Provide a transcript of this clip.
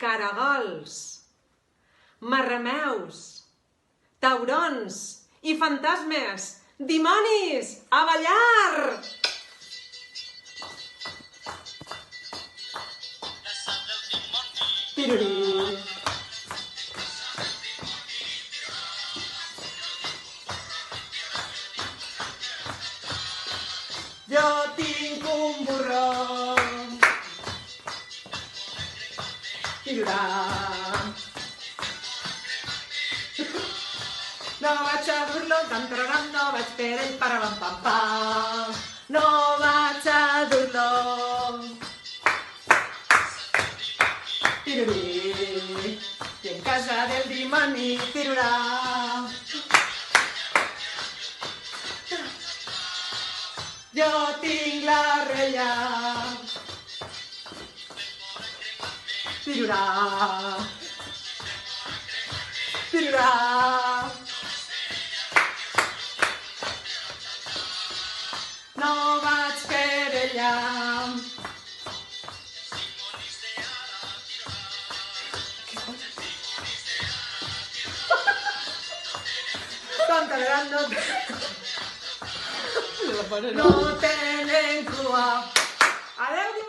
caragols, marrameus, taurons i fantasmes. Dimonis, a ballar! Tirurú. Jo tinc un burró. Tirurà. No vaig a dur-lo, tantararam, no vaig per ell, parabam, pam, pam. No vaig a dur-lo. Tirurí. I en casa del dimoni, tirurà. Jo tinc la rella. Tirurà. Tirurà. No vaig per ella. No tenen cua. Adéu,